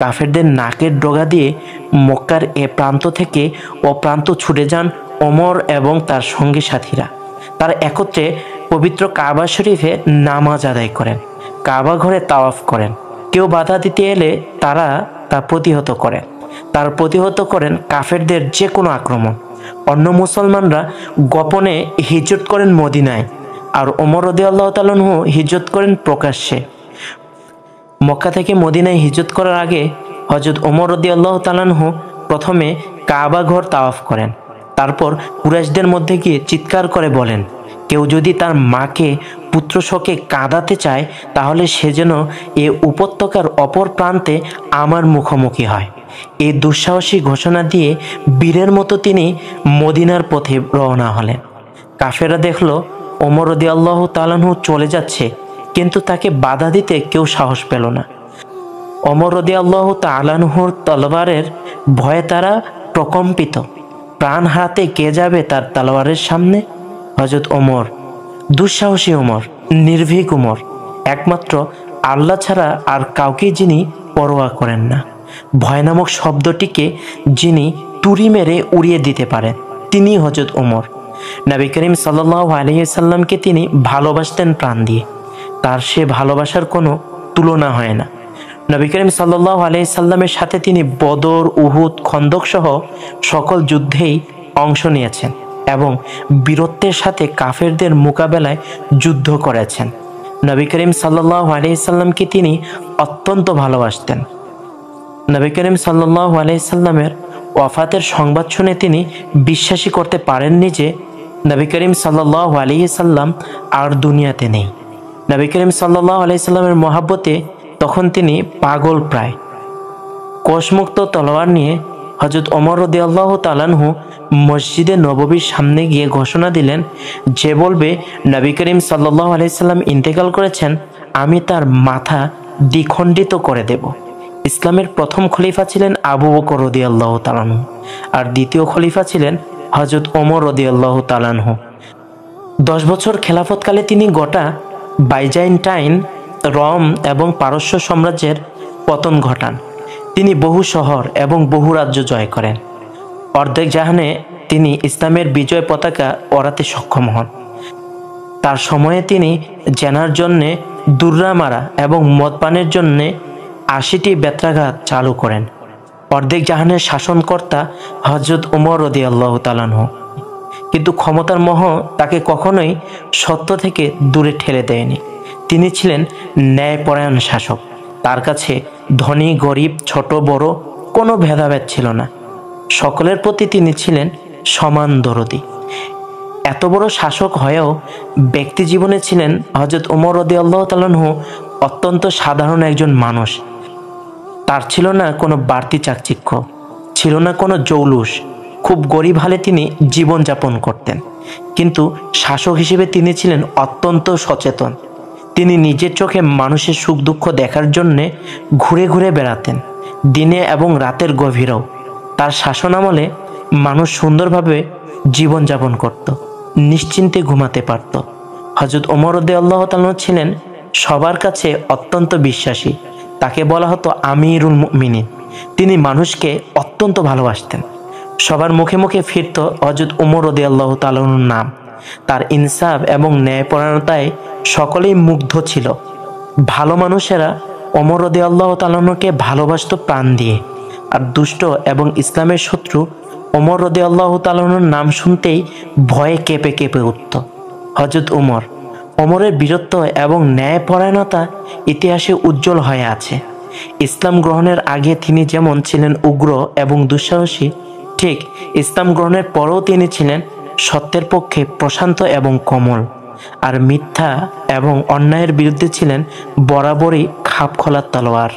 কাফেরদের নাকের ডগা দিয়ে মক্কার এ প্রান্ত থেকে ও প্রান্ত ছুটে যান ওমর এবং তার সঙ্গী সাথীরা। তারা একত্রে পবিত্র কাবা শরীফে নামাজ আদায় করেন, কাবা ঘরে তাওয়াফ করেন। কেউ বাধা দিতে এলে তারা তা প্রতিহত করেন কাফেরদের যে কোনো আক্রমণ। অন্য মুসলমানরা গোপনে হিজরত করেন মদিনায়, আর ওমর রাদিয়াল্লাহু তাআলা আনহু হিজরত করেন প্রকাশ্যে। মক্কা থেকে মদিনায় হিজরত করার আগে হযরত ওমর রাদিয়াল্লাহু তাআলা আনহু প্রথমে কাবা ঘর তাওয়াফ করেন। তারপর কুরাইশদের মধ্যে গিয়ে চিৎকার করে বলেন, কেউ যদি তার মাকে পুত্রশোকে কাঁদাতে চায় তাহলে সে যেন এ উপত্যকার অপর প্রান্তে আমার মুখোমুখি হয়। এই দুঃসাহসী ঘোষণা দিয়ে বীরের মতো তিনি মদিনার পথে রওনা হলেন। কাফেররা দেখল ওমর রাদিয়াল্লাহু তাআলা আনহু চলে যাচ্ছে, কিন্তু তাকে বাধা দিতে কেউ সাহস পেল না। ওমর রাদিয়াল্লাহু তাআলা আনহুর তলোয়ারের ভয়ে তারা প্রকম্পিত। প্রাণ হারাতে কে যাবে তার তলোয়ারের সামনে? হযরত ওমর, দুঃসাহসী ওমর, নির্ভীক ওমর, একমাত্র আল্লাহ ছাড়া আর কাউকে যিনি পরোয়া করেন না। ভয় নামক শব্দটিকে যিনি তুড়ি মেরে উড়িয়ে দিতে পারেন তিনি হযরত ওমর। নবী করিম সাল্লাল্লাহু আলাইহি সাল্লামকে তিনি ভালোবাসতেন প্রাণ দিয়ে। তার সে ভালোবাসার কোনো তুলনা হয় না। নবী করিম সাল্লাল্লাহু আলাইহি সাল্লামের সাথে তিনি বদর, উহুদ, খন্দক সহ সকল যুদ্ধেই অংশ নিয়েছেন এবং বীরত্বের সাথে কাফেরদের মোকাবেলায় যুদ্ধ করেছেন। নবী করিম সাল্লাল্লাহু আলাইহি সাল্লামকে তিনি অত্যন্ত ভালোবাসতেন। নবী করিম সাল্লাল্লাহু আলাইহি সাল্লামের ওয়াফাতের সংবাদ শুনে তিনি বিশ্বাসই করতে পারেননি যে নবী করিম সাল্লাল্লাহু আলাইহি সাল্লাম আর দুনিয়াতে নেই। নবী করিম সাল্লাল্লাহু আলাইহি সাল্লামের মহাব্বতে তখন তিনি পাগল প্রায়। কোষমুক্ত তলোয়ার নিয়ে হযরত ওমর রাদিয়াল্লাহু তাআলা আনহু মসজিদে নববীর সামনে গিয়ে ঘোষণা দিলেন, যে বলবে নবী করিম সাল্লাল্লাহু আলাইহি সাল্লাম ইন্তেকাল করেছেন, আমি তার মাথা দ্বিখণ্ডিত করে দেব। ইসলামের প্রথম খলিফা ছিলেন আবু বকর রাদিয়াল্লাহু তাআলা আনহু, আর দ্বিতীয় খলিফা ছিলেন হযরত ওমর রাদিয়াল্লাহু তাআলা আনহু। 10 বছর খেলাফতকালে তিনি গোটা বাইজান্টাইন, রোম এবং পারস্য সাম্রাজ্যের পতন ঘটান। তিনি বহু শহর এবং বহু রাজ্য জয় করেন। অর্ধেক জাহানে তিনি ইসলামের বিজয় পতাকা ওড়াতে সক্ষম হন। তার সময়ে তিনি জেনার জন্যে দুর্রা মারা এবং মদপানের জন্যে 80টি বেত্রাঘাত চালু করেন। অর্ধেক জাহানের শাসনকর্তা হযরত ওমর রাদিয়াল্লাহু তাআলা আনহু। কিন্তু ক্ষমতার মোহ তাকে কখনোই সত্য থেকে দূরে ঠেলে দেয়নি। তিনি ছিলেন ন্যায়পরায়ণ শাসক। তার কাছে ধনী গরিব, ছোট বড় কোনো ভেদাভেদ ছিল না। সকলের প্রতি তিনি ছিলেন সমান দরদি। এত বড় শাসক হয়েও ব্যক্তি জীবনে ছিলেন হযরত ওমর রাদিয়াল্লাহু তাআলা আনহু অত্যন্ত সাধারণ একজন মানুষ। তার ছিল না কোনো বাড়তি চাকচিক্য, ছিল না কোনো জৌলুস। খুব গরিব হালে তিনি জীবনযাপন করতেন, কিন্তু শাসক হিসেবে তিনি ছিলেন অত্যন্ত সচেতন। তিনি নিজের চোখে মানুষের সুখ দুঃখ দেখার জন্যে ঘুরে ঘুরে বেড়াতেন, দিনে এবং রাতের গভীরেও। তার শাসনামলে মানুষ সুন্দরভাবে জীবনযাপন করত, নিশ্চিন্তে ঘুমাতে পারত। হযরত ওমর রাদিয়াল্লাহু তাআলা ছিলেন সবার কাছে অত্যন্ত বিশ্বাসী। তাকে বলা হতো আমিরুল মুমিনিন। তিনি মানুষকে অত্যন্ত ভালোবাসতেন। সবার মুখে মুখে ফিরত হযরত ওমর রাদিয়াল্লাহু তাআলার নাম। তার ইনসাফ এবং ন্যায়পরায়ণতায় সকলেই মুগ্ধ ছিল। ভালো মানুষেরা ওমর রাদিয়াল্লাহু তাআলাকে ভালোবাসত প্রাণ দিয়ে, আর দুষ্ট এবং ইসলামের শত্রু ওমর রাদিয়াল্লাহু তাআলার নাম শুনতেই ভয়ে কেঁপে কেঁপে উঠত। হযরত ওমরের বীরত্ব এবং ন্যায়পরায়ণতা ইতিহাসে উজ্জ্বল হয়ে আছে। ইসলাম গ্রহণের আগে তিনি যেমন ছিলেন উগ্র এবং দুঃসাহসী, ঠিক ইসলাম গ্রহণের পরেও তিনি ছিলেন সত্যের পক্ষে প্রশান্ত এবং কোমল, আর মিথ্যা এবং অন্যায়ের বিরুদ্ধে ছিলেন বরাবরই খাপ খোলা তলোয়ার।